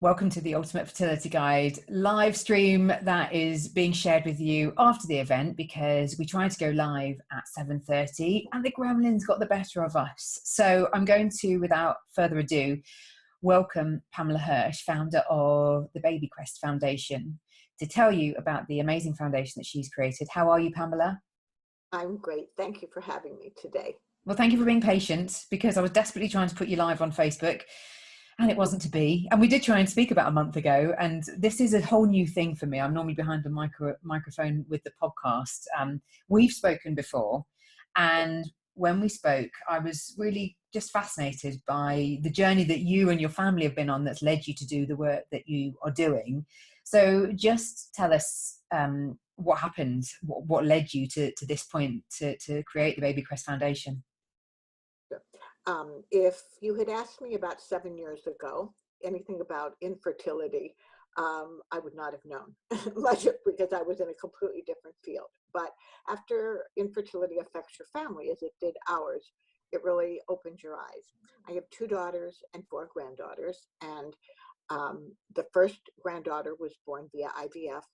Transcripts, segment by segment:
Welcome to the Ultimate Fertility Guide live stream that is being shared with you after the event because we tried to go live at 7:30 and the gremlins got the better of us. So I'm going to, without further ado, welcome Pamela Hirsch, founder of the BabyQuest Foundation, to tell you about the amazing foundation that she's created. How are you, Pamela? I'm great. Thank you for having me today. Well, thank you for being patient because I was desperately trying to put you live on Facebook and it wasn't to be. And we did try and speak about a month ago, and this is a whole new thing for me. I'm normally behind the microphone with the podcast. We've spoken before, and when we spoke, I was really just fascinated by the journey that you and your family have been on that's led you to do the work that you are doing. So just tell us what happened, what led you to this point to create the BabyQuest Foundation. If you had asked me about 7 years ago anything about infertility, I would not have known much because I was in a completely different field. But after infertility affects your family, as it did ours, it really opens your eyes. I have 2 daughters and 4 granddaughters, and the first granddaughter was born via IVF.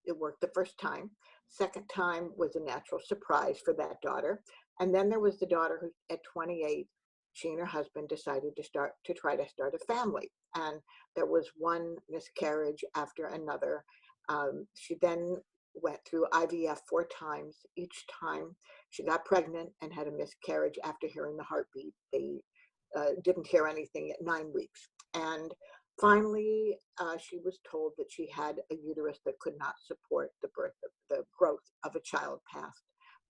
It worked the first time. Second time was a natural surprise for that daughter. And then there was the daughter who, at 28, she and her husband decided to try to start a family. And there was one miscarriage after another. She then went through IVF 4 times. Each time she got pregnant and had a miscarriage after hearing the heartbeat. They didn't hear anything at 9 weeks. And finally, she was told that she had a uterus that could not support the growth of a child past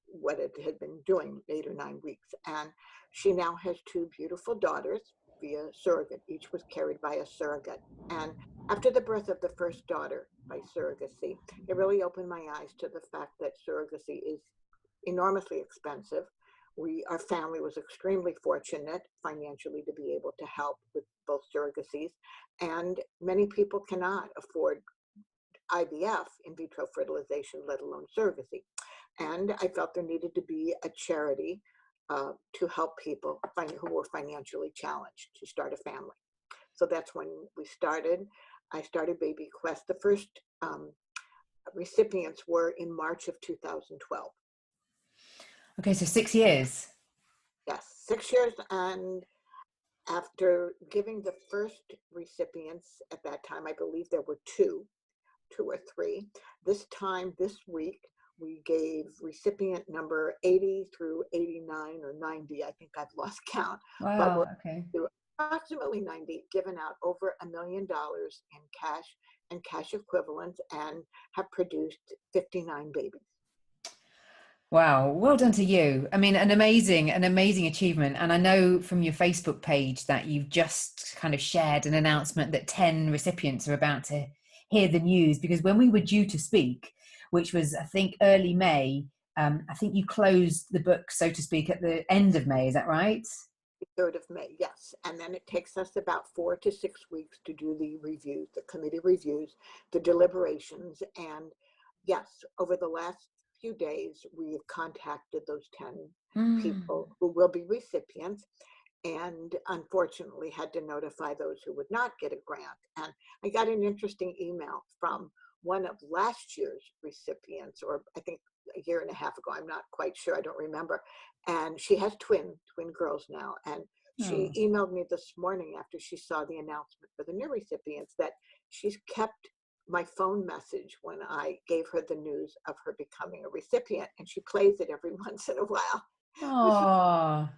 what it had been doing 8 or 9 weeks. And she now has 2 beautiful daughters via surrogate. Each was carried by a surrogate. And after the birth of the first daughter by surrogacy, it really opened my eyes to the fact that surrogacy is enormously expensive. Our family was extremely fortunate financially to be able to help with both surrogacies, and many people cannot afford IVF, in vitro fertilization, let alone surrogacy. And I felt there needed to be a charity to help people who were financially challenged to start a family. So that's when we started. I started BabyQuest. The first recipients were in March of 2012. Okay, so 6 years. Yes, 6 years. And after giving the first recipients at that time, I believe there were two or three. This week, we gave recipient number 80 through 89 or 90. I think I've lost count. Wow, but we're okay. Approximately 90, given out over $1 million in cash and cash equivalents, and have produced 59 babies. Wow, well done to you. I mean, an amazing achievement. And I know from your Facebook page that you've just kind of shared an announcement that 10 recipients are about to hear the news, because when we were due to speak, which was, I think, early May, I think you closed the book, so to speak, at the end of May. Is that right? The 3rd of May, yes. And then it takes us about 4 to 6 weeks to do the reviews, the committee reviews, the deliberations. And yes, over the last few days, we have contacted those 10 people who will be recipients, and unfortunately had to notify those who would not get a grant. And I got an interesting email from one of last year's recipients, or I think a year and a half ago, I'm not quite sure, I don't remember. And she has twin girls now. And she emailed me this morning after she saw the announcement for the new recipients that she's kept my phone message when I gave her the news of her becoming a recipient, and she plays it every once in a while. Oh.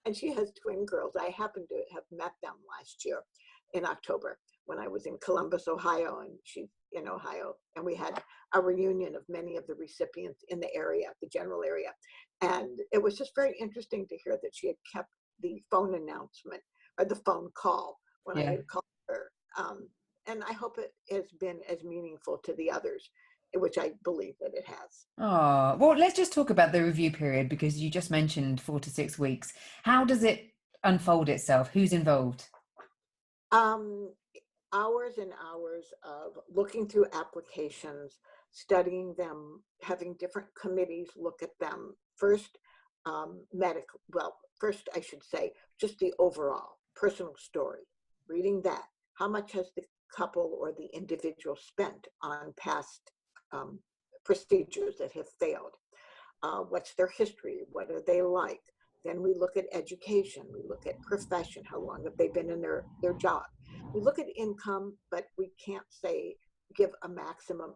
And she has twin girls. I happened to have met them last year in October when I was in Columbus, Ohio, and she's in Ohio. And we had a reunion of many of the recipients in the area, the general area. And it was just very interesting to hear that she had kept the phone announcement or the phone call when I had called her. And I hope it has been as meaningful to the others, which I believe that it has. Oh, well, let's just talk about the review period, because you just mentioned 4 to 6 weeks. How does it unfold itself? Who's involved? Hours and hours of looking through applications, studying them, having different committees look at them. First, first I should say, just the overall personal story, reading that. how much has the couple or the individual spent on past procedures that have failed? What's their history? What are they like? Then we look at education. We look at profession. How long have they been in their job? We look at income, but we can't say give a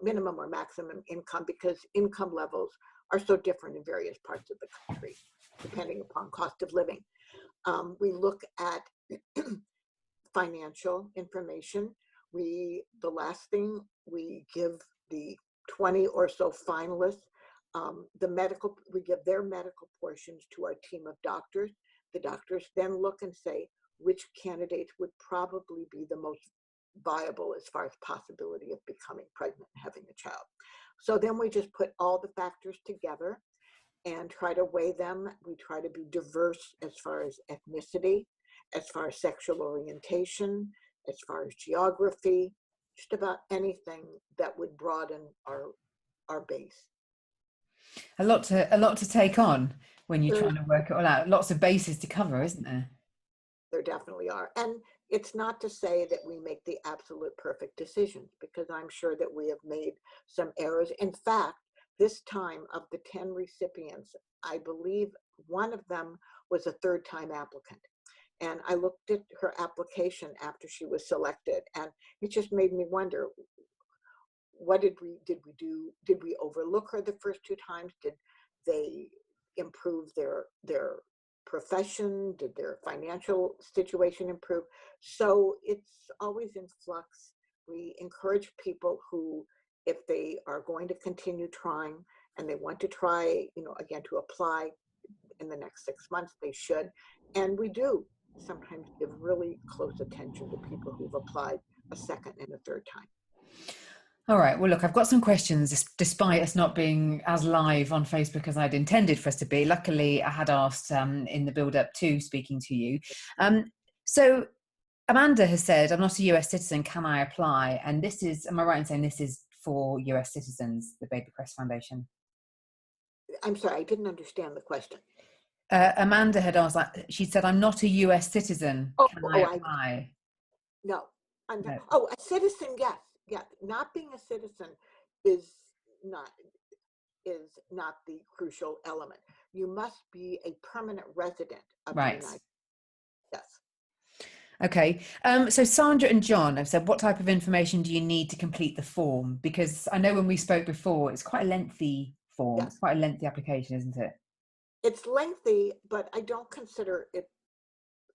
minimum or maximum income, because income levels are so different in various parts of the country, depending upon cost of living. We look at financial information. The last thing, we give the 20 or so finalists we give their medical portions to our team of doctors. The doctors then look and say which candidates would probably be the most viable as far as possibility of becoming pregnant and having a child. So then we just put all the factors together and try to weigh them. We try to be diverse as far as ethnicity, as far as sexual orientation, as far as geography, just about anything that would broaden our base. A lot to take on when you're trying to work it all out. Lots of bases to cover, isn't there? There definitely are. And it's not to say that we make the absolute perfect decisions, because I'm sure that we have made some errors. In fact, this time, of the 10 recipients, I believe one of them was a third-time applicant. And I looked at her application after she was selected, and it just made me wonder, what did we do? Did we overlook her the first 2 times? Did they improve their profession? Did their financial situation improve? So it's always in flux. We encourage people who, if they are going to continue trying and they want to try, again, to apply in the next 6 months, they should. And we do sometimes give really close attention to people who've applied a second and a third time. All right. Well, look, I've got some questions, despite us not being as live on Facebook as I'd intended for us to be. Luckily, I had asked in the build-up to speaking to you. So Amanda has said, I'm not a US citizen, can I apply? And this is, am I right in saying this is for US citizens, the BabyQuest Foundation? I'm sorry, I didn't understand the question. Amanda had asked, she said, I'm not a US citizen, can I apply? No, I'm not. Oh, a citizen, yes. Yeah, not being a citizen is not the crucial element. You must be a permanent resident of the United States. Yes. Okay. So Sandra and John have said, what type of information do you need to complete the form? Because I know when we spoke before, it's quite a lengthy form. Yes. It's quite a lengthy application, isn't it? It's lengthy, but I don't consider it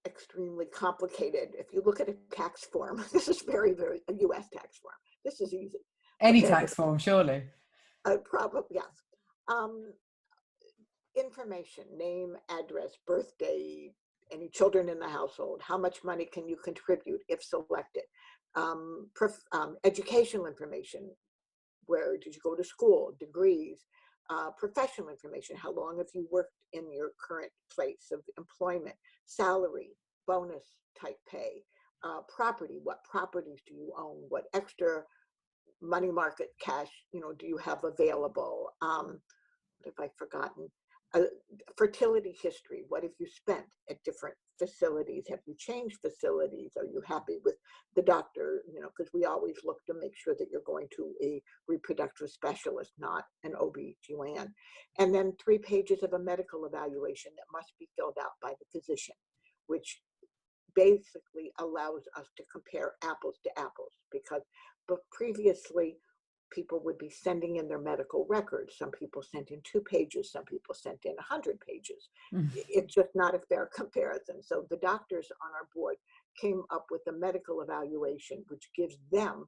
extremely complicated. If you look at a tax form, this is very, very, a US tax form. This is easy. Any tax form, surely. Probably, yes. Information, name, address, birthday, any children in the household, how much money can you contribute if selected, educational information, where did you go to school, degrees, professional information, how long have you worked in your current place of employment, salary, bonus type pay, property, what properties do you own, what extra money market cash do you have available, what have I forgotten? Fertility history, what have you spent at different facilities? Have you changed facilities? Are you happy with the doctor? Because we always look to make sure that you're going to a reproductive specialist, not an OB/GYN. And then 3 pages of a medical evaluation that must be filled out by the physician, which basically allows us to compare apples to apples, because previously people would be sending in their medical records. Some people sent in 2 pages, some people sent in 100 pages. It's just not a fair comparison. So the doctors on our board came up with a medical evaluation, which gives them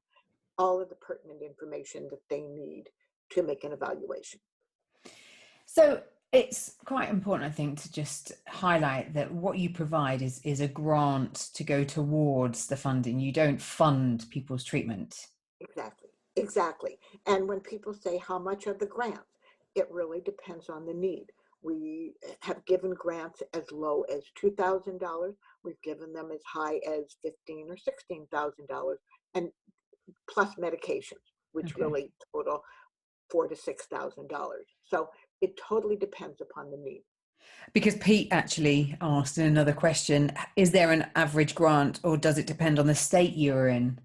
all of the pertinent information that they need to make an evaluation. So it's quite important, I think, to just highlight that what you provide is a grant to go towards the funding. You don't fund people's treatment. Exactly. And when people say how much are the grants, it really depends on the need. We have given grants as low as $2,000. We've given them as high as $15,000 or $16,000, and plus medications, which really total $4,000 to $6,000. So it totally depends upon the need. Because Pete actually asked in another question, is there an average grant or does it depend on the state you're in,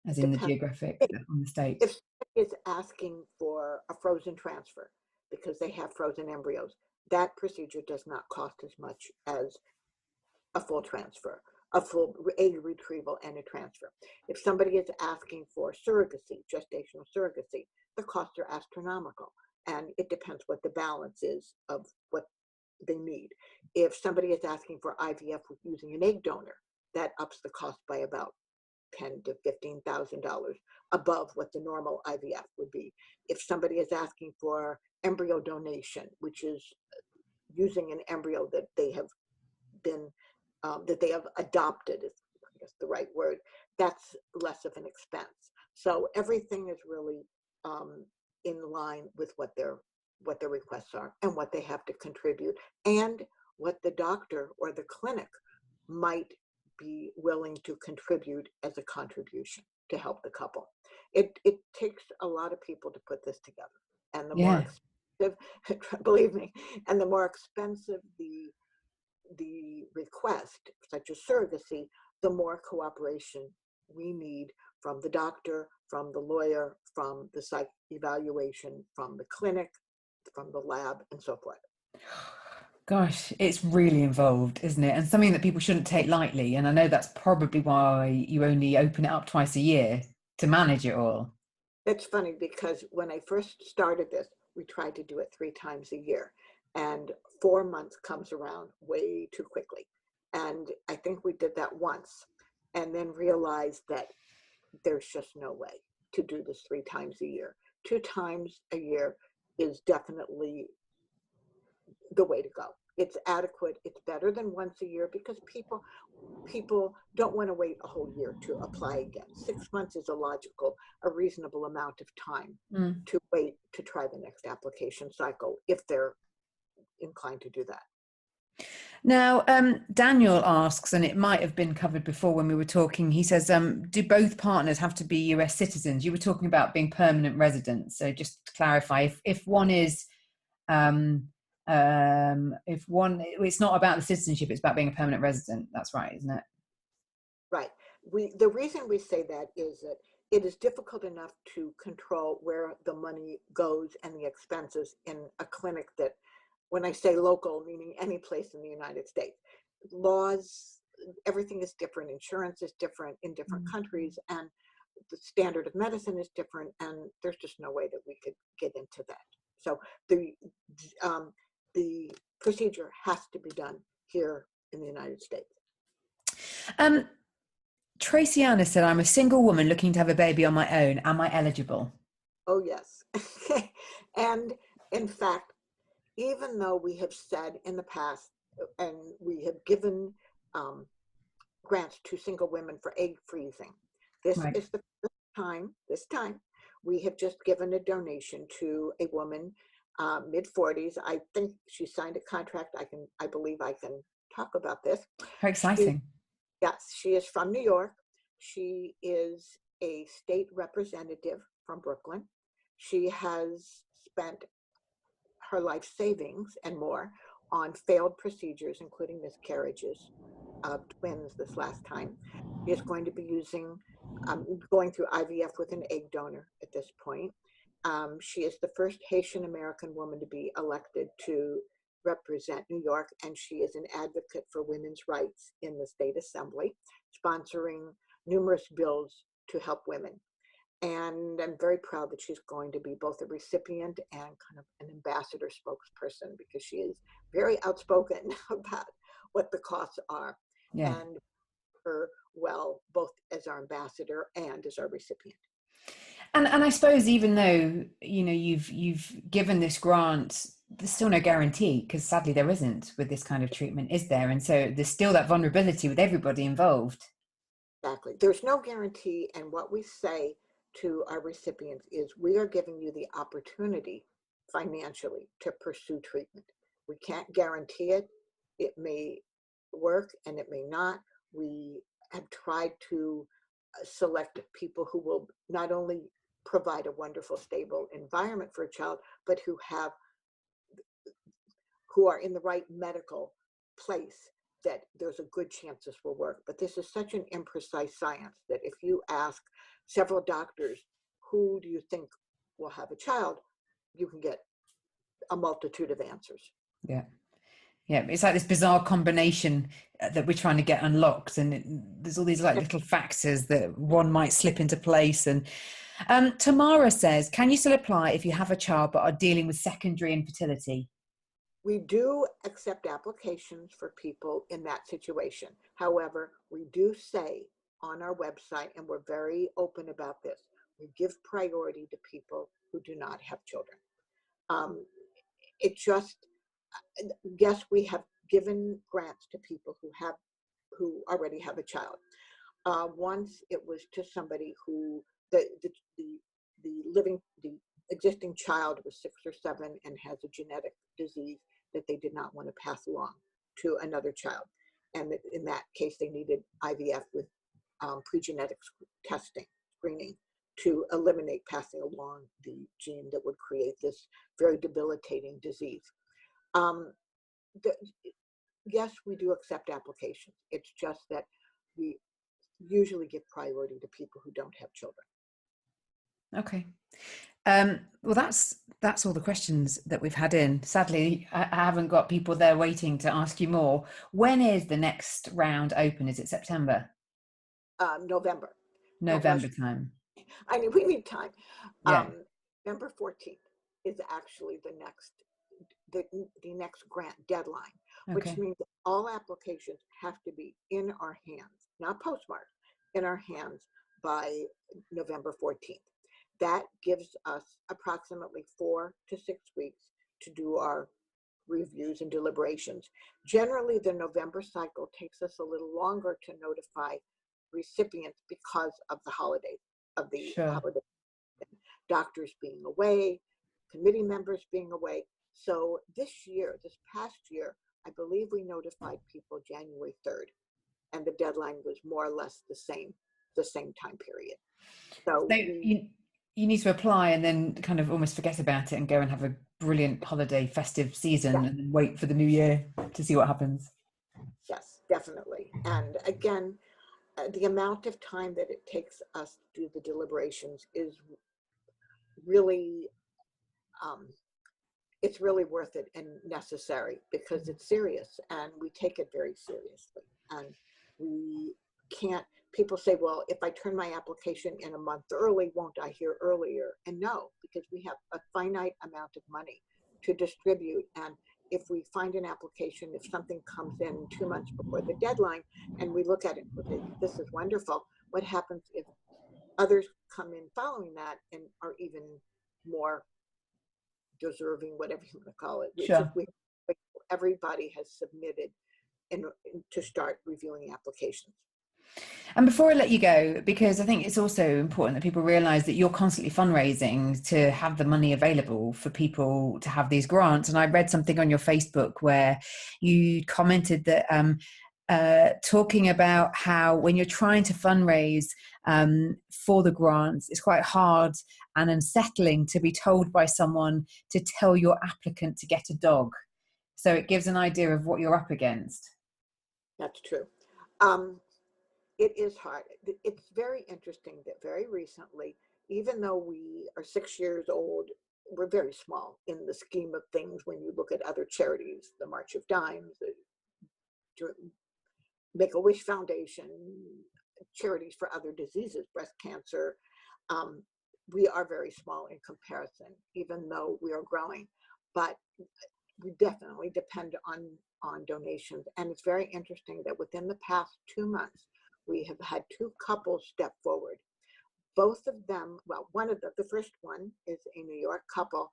as It in the depends. geographic, on the state? If somebody is asking for a frozen transfer because they have frozen embryos, that procedure does not cost as much as a full transfer, a full egg retrieval and a transfer. If somebody is asking for surrogacy, gestational surrogacy, the costs are astronomical. And it depends what the balance is of what they need. If somebody is asking for IVF with using an egg donor, that ups the cost by about $10,000 to $15,000 above what the normal IVF would be. If somebody is asking for embryo donation, which is using an embryo that they have been that they have adopted, is I guess the right word, that's less of an expense. So everything is really in line with what their requests are and what they have to contribute and what the doctor or the clinic might be willing to contribute as a contribution to help the couple. It takes a lot of people to put this together, and the more Yeah. expensive, believe me, and the more expensive the request, such as surrogacy, the more cooperation we need from the doctor, from the lawyer, from the psych evaluation, from the clinic, from the lab, and so forth. Gosh, it's really involved, isn't it? And something that people shouldn't take lightly. And I know that's probably why you only open it up twice a year to manage it all. It's funny because when I first started this, we tried to do it 3 times a year, and 4 months comes around way too quickly. And I think we did that once and then realized that there's just no way to do this 3 times a year. 2 times a year is definitely the way to go. It's adequate. It's better than once a year because people don't want to wait a whole year to apply again. 6 months is a reasonable amount of time Mm. to wait to try the next application cycle if they're inclined to do that. Now, Daniel asks, and it might have been covered before when we were talking, he says, do both partners have to be US citizens? You were talking about being permanent residents. So just to clarify, if one is, if one, it's not about the citizenship, it's about being a permanent resident. That's right, isn't it? Right. The reason we say that is that it is difficult enough to control where the money goes and the expenses in a clinic that, when I say local, meaning any place in the United States, laws, everything is different. Insurance is different in different countries, and the standard of medicine is different, and there's just no way that we could get into that. So the procedure has to be done here in the United States. Tracy Anna said, I'm a single woman looking to have a baby on my own. Am I eligible? Oh, yes. And in fact, even though we have said in the past, and we have given grants to single women for egg freezing, this Right. is the first time, we have just given a donation to a woman, mid-40s. I think she signed a contract. I believe I can talk about this. How exciting. Yes, she is from New York. She is a state representative from Brooklyn. She has spent her life savings and more on failed procedures, including miscarriages of twins this last time. She is going to be going through IVF with an egg donor at this point. She is the first Haitian American woman to be elected to represent New York, and she is an advocate for women's rights in the state assembly, sponsoring numerous bills to help women. And I'm very proud that she's going to be both a recipient and kind of an ambassador spokesperson, because she is very outspoken about what the costs are. Yeah. And her well, both as our ambassador and as our recipient. And I suppose even though, you know, you've given this grant, there's still no guarantee, because sadly there isn't with this kind of treatment, is there? And so there's still that vulnerability with everybody involved. Exactly. There's no guarantee. And what we say to our recipients is, we are giving you the opportunity financially to pursue treatment. We can't guarantee it. It may work and it may not. We have tried to select people who will not only provide a wonderful, stable environment for a child, but who are in the right medical place, that there's a good chance this will work. But this is such an imprecise science that if you ask several doctors, who do you think will have a child, you can get a multitude of answers. Yeah. Yeah, it's like this bizarre combination that we're trying to get unlocked, and there's all these like little factors that one might slip into place. And Tamara says, can you still apply if you have a child but are dealing with secondary infertility? We do accept applications for people in that situation. However, we do say on our website, and we're very open about this, we give priority to people who do not have children. It just, yes, we have given grants to people who already have a child. Once it was to somebody who the existing child was 6 or 7 and has a genetic disease that they did not want to pass along to another child, and in that case they needed IVF with pre-genetic testing, screening, to eliminate passing along the gene that would create this very debilitating disease. Yes, we do accept applications. It's just that we usually give priority to people who don't have children. Okay. Well, that's all the questions that we've had in. Sadly, I haven't got people there waiting to ask you more. When is the next round open? Is it September? November. November time. I mean, we need time. Yeah. November 14th is actually the next grant deadline, Okay. which means that all applications have to be in our hands, not postmarked, in our hands by November 14th. That gives us approximately 4 to 6 weeks to do our reviews and deliberations. Generally, the November cycle takes us a little longer to notify recipients because of the holidays, doctors being away, committee members being away. So this past year, I believe we notified people January 3rd, and the deadline was more or less the same time period. So you need to apply and then kind of almost forget about it and go and have a brilliant holiday festive season, and then wait for the new year to see what happens. Yes, definitely. And again, the amount of time that it takes us to do the deliberations is really, it's really worth it and necessary, because it's serious and we take it very seriously. And we can't, people say, well, if I turn my application in a month early, won't I hear earlier? And no, because we have a finite amount of money to distribute. And if we find an application, if something comes in 2 months before the deadline and we look at it, okay, this is wonderful, what happens if others come in following that and are even more deserving, whatever you want to call it? Sure. Everybody has submitted to start reviewing applications. And before I let you go, because I think it's also important that people realize that you're constantly fundraising to have the money available for people to have these grants. And I read something on your Facebook where you commented that talking about how when you're trying to fundraise for the grants, it's quite hard and unsettling to be told by someone to tell your applicant to get a dog. So it gives an idea of what you're up against. That's true. It is hard. It's very interesting that very recently, even though we are 6 years old, we're very small in the scheme of things when you look at other charities, the March of Dimes, the Make-A-Wish Foundation, charities for other diseases, breast cancer. We are very small in comparison, even though we are growing. But we definitely depend on donations. And it's very interesting that within the past 2 months, we have had 2 couples step forward. Both of them, well, the first one is a New York couple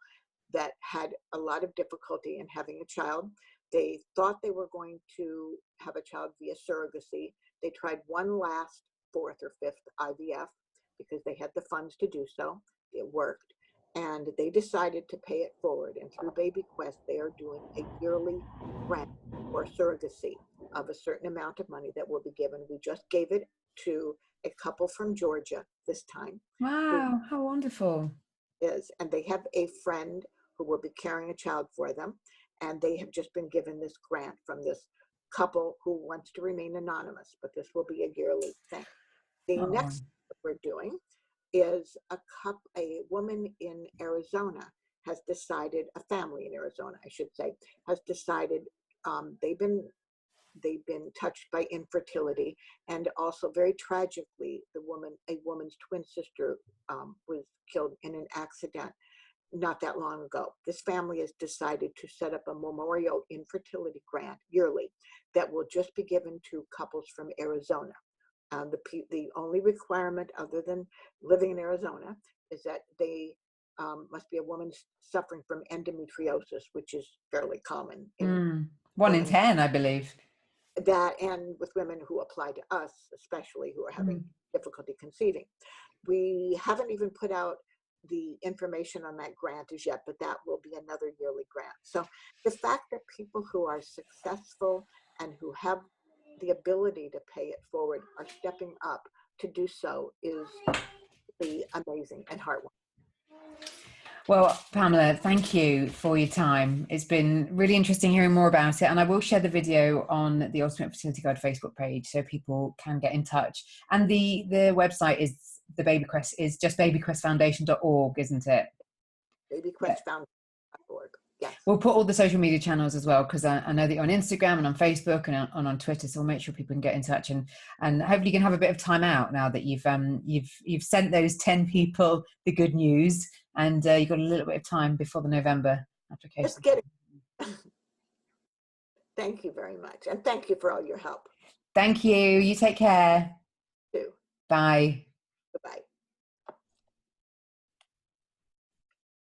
that had a lot of difficulty in having a child. They thought they were going to have a child via surrogacy. They tried one last 4th or 5th IVF because they had the funds to do so. It worked. And they decided to pay it forward. And through BabyQuest, they are doing a yearly grant or surrogacy of a certain amount of money that will be given. We just gave it to a couple from Georgia this time. Wow, how wonderful. And they have a friend who will be carrying a child for them. and they have just been given this grant from this couple who wants to remain anonymous, but this will be a yearly thing. The next thing that we're doing is a woman in Arizona has decided, a family in Arizona, I should say, has decided they've been touched by infertility, and also very tragically, a woman's twin sister was killed in an accident not that long ago. This family has decided to set up a memorial infertility grant yearly that will just be given to couples from Arizona. The only requirement, other than living in Arizona, is that they must be a woman suffering from endometriosis, which is fairly common in 1 in 10, I believe. That, and with women who apply to us, especially, who are having difficulty conceiving. We haven't even put out the information on that grant as yet, but that will be another yearly grant. So the fact that people who are successful and who have the ability to pay it forward are stepping up to do so is really amazing and heartwarming. Well, Pamela, thank you for your time. It's been really interesting hearing more about it. And I will share the video on the Ultimate Fertility Guide Facebook page so people can get in touch. And the website is BabyQuest, is just babyquestfoundation.org, isn't it? BabyQuestFoundation.org. Yes. We'll put all the social media channels as well, because I know that you're on Instagram and on Facebook and on Twitter, so we'll make sure people can get in touch, and hopefully you can have a bit of time out now that you've sent those 10 people the good news, and you've got a little bit of time before the November application. Just get it. Thank you very much, and thank you for all your help. Thank you. You take care. You too. Bye.